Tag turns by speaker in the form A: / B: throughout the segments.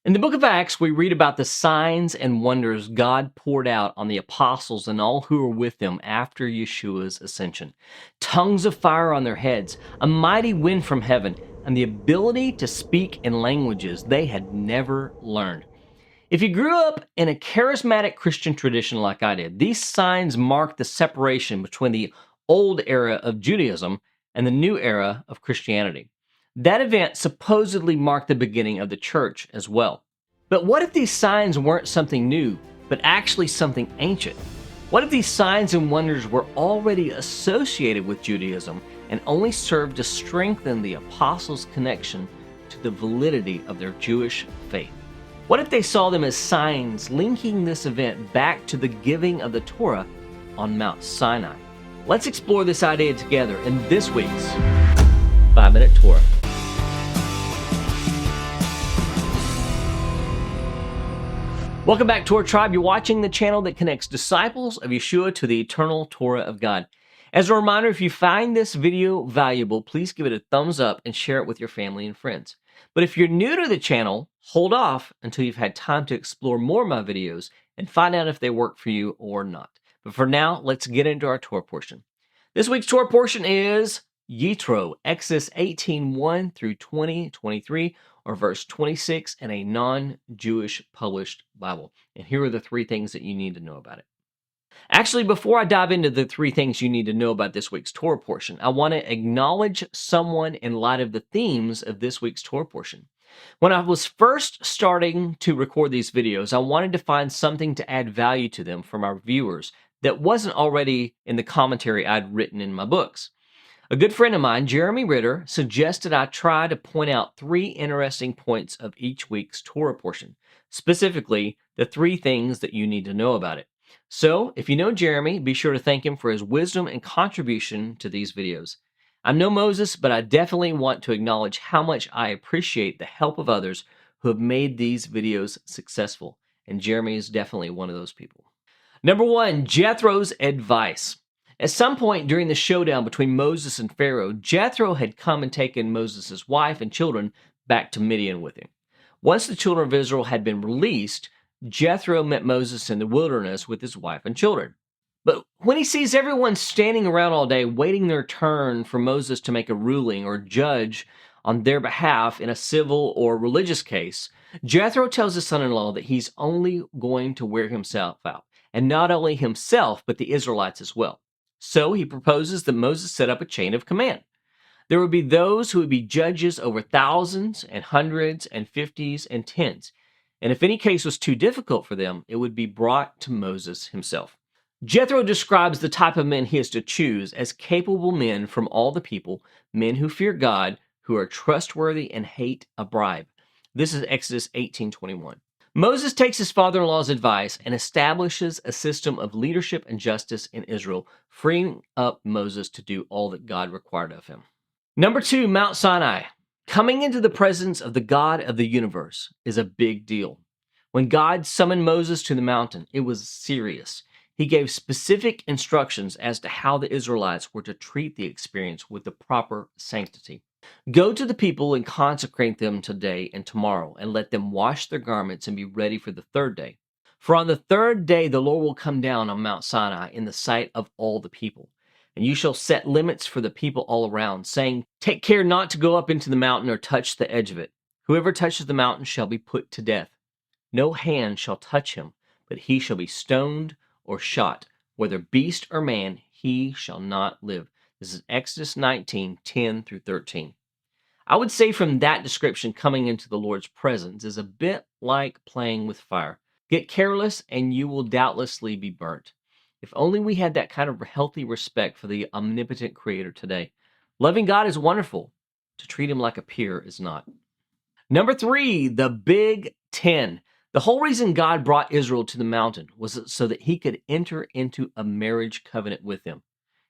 A: In the book of Acts, we read about the signs and wonders God poured out on the apostles and all who were with them after Yeshua's ascension. Tongues of fire on their heads, a mighty wind from heaven, and the ability to speak in languages they had never learned. If you grew up in a charismatic Christian tradition like I did, these signs mark the separation between the old era of Judaism and the new era of Christianity. That event supposedly marked the beginning of the church as well. But what if these signs weren't something new, but actually something ancient? What if these signs and wonders were already associated with Judaism and only served to strengthen the apostles' connection to the validity of their Jewish faith? What if they saw them as signs linking this event back to the giving of the Torah on Mount Sinai? Let's explore this idea together in this week's 5-Minute Torah. Welcome back, Torah Tribe. You're watching the channel that connects disciples of Yeshua to the eternal Torah of God. As a reminder, if you find this video valuable, please give it a thumbs up and share it with your family and friends. But if you're new to the channel, hold off until you've had time to explore more of my videos and find out if they work for you or not. But for now, let's get into our Torah portion. This week's Torah portion is Yitro, Exodus 18:1 through 20:23, or verse 26 in a non-Jewish published Bible. And here are the three things that you need to know about it. Actually, before I dive into the three things you need to know about this week's Torah portion, I want to acknowledge someone in light of the themes of this week's Torah portion. When I was first starting to record these videos, I wanted to find something to add value to them from our viewers that wasn't already in the commentary I'd written in my books. A good friend of mine, Jeremy Ritter, suggested I try to point out three interesting points of each week's Torah portion, specifically the three things that you need to know about it. So, if you know Jeremy, be sure to thank him for his wisdom and contribution to these videos. I'm no Moses, but I definitely want to acknowledge how much I appreciate the help of others who have made these videos successful, and Jeremy is definitely one of those people. Number one, Jethro's advice. At some point during the showdown between Moses and Pharaoh, Jethro had come and taken Moses' wife and children back to Midian with him. Once the children of Israel had been released, Jethro met Moses in the wilderness with his wife and children. But when he sees everyone standing around all day waiting their turn for Moses to make a ruling or judge on their behalf in a civil or religious case, Jethro tells his son-in-law that he's only going to wear himself out, and not only himself, but the Israelites as well. So he proposes that Moses set up a chain of command. There would be those who would be judges over thousands and hundreds and fifties and tens. And if any case was too difficult for them, it would be brought to Moses himself. Jethro describes the type of men he is to choose as capable men from all the people, men who fear God, who are trustworthy and hate a bribe. This is Exodus 18:21. Moses takes his father-in-law's advice and establishes a system of leadership and justice in Israel, freeing up Moses to do all that God required of him. Number two, Mount Sinai. Coming into the presence of the God of the universe is a big deal. When God summoned Moses to the mountain, it was serious. He gave specific instructions as to how the Israelites were to treat the experience with the proper sanctity. Go to the people and consecrate them today and tomorrow, and let them wash their garments and be ready for the third day. For on the third day the Lord will come down on Mount Sinai in the sight of all the people. And you shall set limits for the people all around, saying, take care not to go up into the mountain or touch the edge of it. Whoever touches the mountain shall be put to death. No hand shall touch him, but he shall be stoned or shot. Whether beast or man, he shall not live. This is Exodus 19:10 through 13. I would say from that description, coming into the Lord's presence is a bit like playing with fire. Get careless and you will doubtlessly be burnt. If only we had that kind of healthy respect for the omnipotent Creator today. Loving God is wonderful. To treat him like a peer is not. Number three, the Big Ten. The whole reason God brought Israel to the mountain was so that he could enter into a marriage covenant with them.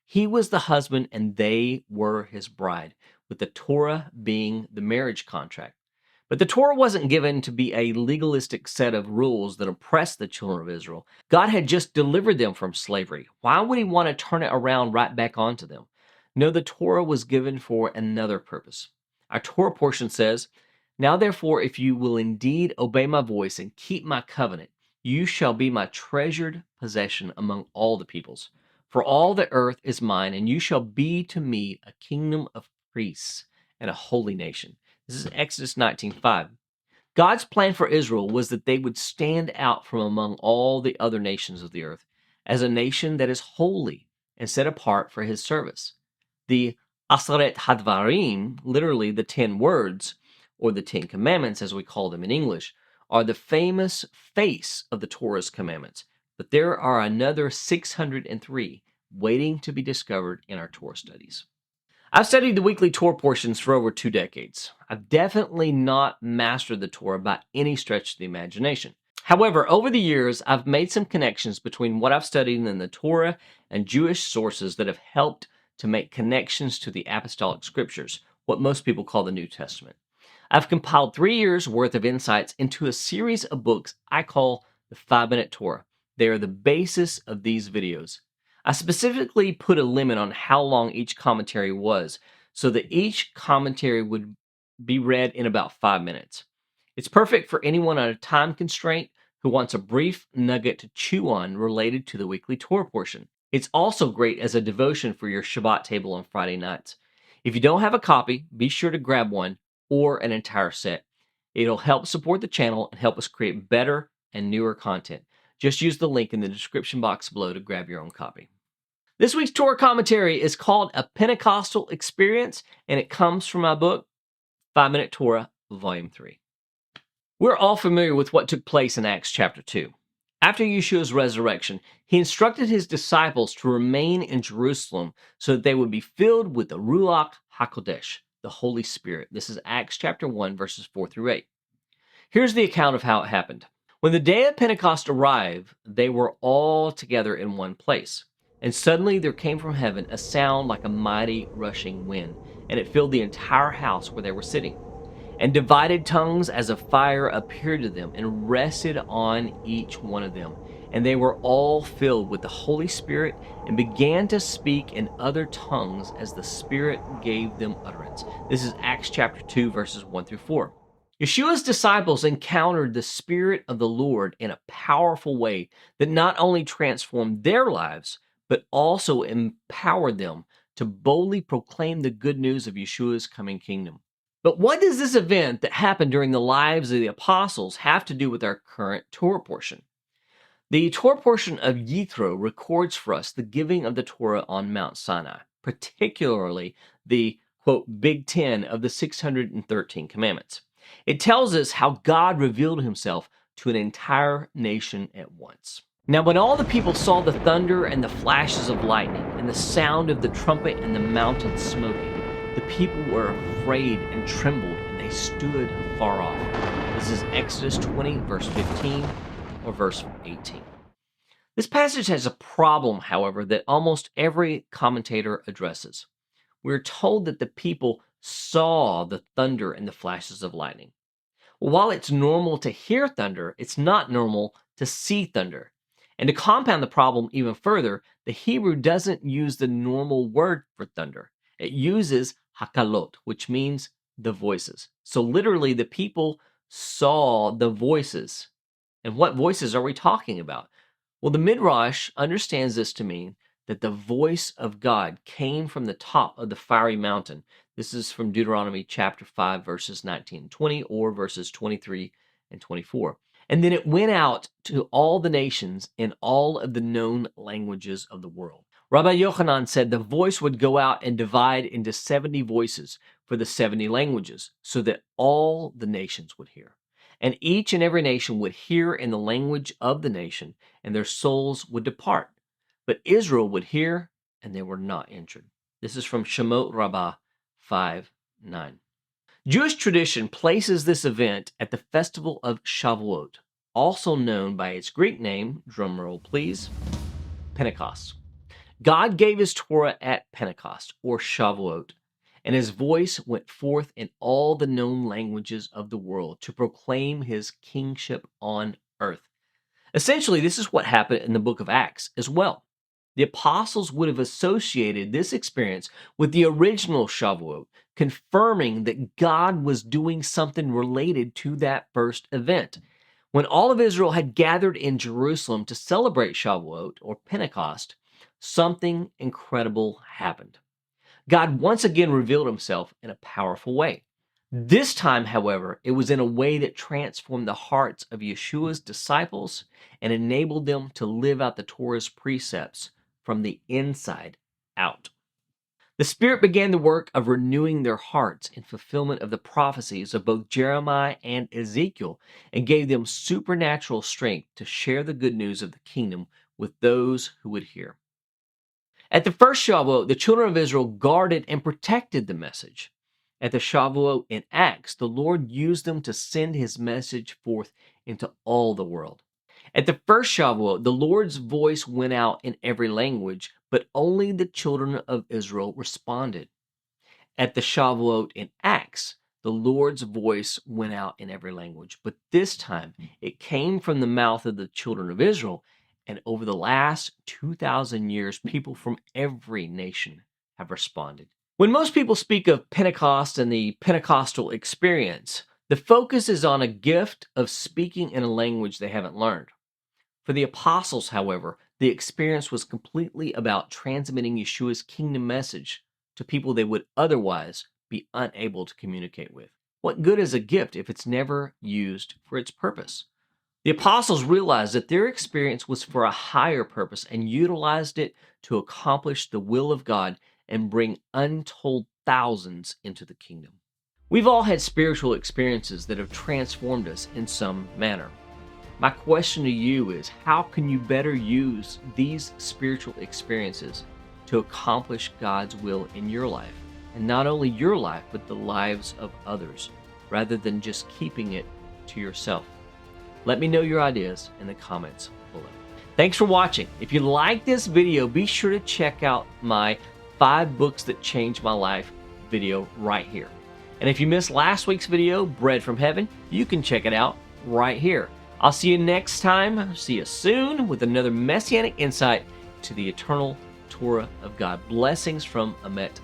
A: He was the husband and they were his bride, with the Torah being the marriage contract. But the Torah wasn't given to be a legalistic set of rules that oppressed the children of Israel. God had just delivered them from slavery. Why would he want to turn it around right back onto them? No, the Torah was given for another purpose. Our Torah portion says, Now therefore, if you will indeed obey my voice and keep my covenant, you shall be my treasured possession among all the peoples. For all the earth is mine, and you shall be to me a kingdom of priests and a holy nation. This is Exodus 19:5. God's plan for Israel was that they would stand out from among all the other nations of the earth as a nation that is holy and set apart for his service. The Aseret Hadvarim, literally the 10 words, or the 10 commandments as we call them in English, are the famous face of the Torah's commandments. But there are another 603 waiting to be discovered in our Torah studies. I've studied the weekly Torah portions for over 2 decades. I've definitely not mastered the Torah by any stretch of the imagination. However, over the years, I've made some connections between what I've studied in the Torah and Jewish sources that have helped to make connections to the apostolic scriptures, what most people call the New Testament. I've compiled 3 years' worth of insights into a series of books I call the 5-Minute Torah. They are the basis of these videos. I specifically put a limit on how long each commentary was so that each commentary would be read in about 5 minutes. It's perfect for anyone on a time constraint who wants a brief nugget to chew on related to the weekly Torah portion. It's also great as a devotion for your Shabbat table on Friday nights. If you don't have a copy, be sure to grab one or an entire set. It'll help support the channel and help us create better and newer content. Just use the link in the description box below to grab your own copy. This week's Torah commentary is called A Pentecostal Experience, and it comes from my book, 5-Minute Torah, Volume 3. We're all familiar with what took place in Acts chapter 2. After Yeshua's resurrection, he instructed his disciples to remain in Jerusalem so that they would be filled with the Ruach HaKodesh, the Holy Spirit. This is Acts chapter 1, verses 4 through 8. Here's the account of how it happened. When the day of Pentecost arrived, they were all together in one place. And suddenly there came from heaven a sound like a mighty rushing wind, and it filled the entire house where they were sitting. And divided tongues as of fire appeared to them and rested on each one of them. And they were all filled with the Holy Spirit and began to speak in other tongues as the Spirit gave them utterance. This is Acts chapter 2, verses 1 through 4. Yeshua's disciples encountered the Spirit of the Lord in a powerful way that not only transformed their lives, but also empowered them to boldly proclaim the good news of Yeshua's coming kingdom. But what does this event that happened during the lives of the apostles have to do with our current Torah portion? The Torah portion of Yithro records for us the giving of the Torah on Mount Sinai, particularly the, quote, Big Ten of the 613 commandments. It tells us how God revealed himself to an entire nation at once. Now, when all the people saw the thunder and the flashes of lightning and the sound of the trumpet and the mountain smoking, the people were afraid and trembled, and they stood far off. This is Exodus 20, verse 15, or verse 18. This passage has a problem, however, that almost every commentator addresses. We're told that the people saw the thunder and the flashes of lightning. While it's normal to hear thunder, it's not normal to see thunder. And to compound the problem even further, the Hebrew doesn't use the normal word for thunder. It uses hakalot, which means the voices. So literally, the people saw the voices. And what voices are we talking about? Well, the Midrash understands this to mean that the voice of God came from the top of the fiery mountain. This is from Deuteronomy chapter 5, verses 19 and 20, or verses 23 and 24. And then it went out to all the nations in all of the known languages of the world. Rabbi Yochanan said the voice would go out and divide into 70 voices for the 70 languages, so that all the nations would hear. And each and every nation would hear in the language of the nation, and their souls would depart. But Israel would hear, and they were not injured. This is from Shemot Rabbah 5:9. Jewish tradition places this event at the festival of Shavuot, also known by its Greek name, drumroll please, Pentecost. God gave his Torah at Pentecost, or Shavuot, and his voice went forth in all the known languages of the world to proclaim his kingship on earth. Essentially, this is what happened in the book of Acts as well. The apostles would have associated this experience with the original Shavuot, confirming that God was doing something related to that first event. When all of Israel had gathered in Jerusalem to celebrate Shavuot or Pentecost, something incredible happened. God once again revealed himself in a powerful way. This time, however, it was in a way that transformed the hearts of Yeshua's disciples and enabled them to live out the Torah's precepts from the inside out. The Spirit began the work of renewing their hearts in fulfillment of the prophecies of both Jeremiah and Ezekiel and gave them supernatural strength to share the good news of the kingdom with those who would hear. At the first Shavuot, the children of Israel guarded and protected the message. At the Shavuot in Acts, the Lord used them to send his message forth into all the world. At the first Shavuot, the Lord's voice went out in every language, but only the children of Israel responded. At the Shavuot in Acts, the Lord's voice went out in every language, but this time it came from the mouth of the children of Israel, and over the last 2,000 years, people from every nation have responded. When most people speak of Pentecost and the Pentecostal experience, the focus is on a gift of speaking in a language they haven't learned. For the apostles, however, the experience was completely about transmitting Yeshua's kingdom message to people they would otherwise be unable to communicate with. What good is a gift if it's never used for its purpose? The apostles realized that their experience was for a higher purpose and utilized it to accomplish the will of God and bring untold thousands into the kingdom. We've all had spiritual experiences that have transformed us in some manner. My question to you is, how can you better use these spiritual experiences to accomplish God's will in your life? And not only your life, but the lives of others, rather than just keeping it to yourself. Let me know your ideas in the comments below. Thanks for watching. If you like this video, be sure to check out my 5 books that changed my life video right here. And if you missed last week's video, Bread from Heaven, you can check it out right here. I'll see you next time. See you soon with another Messianic insight to the eternal Torah of God. Blessings from Amet.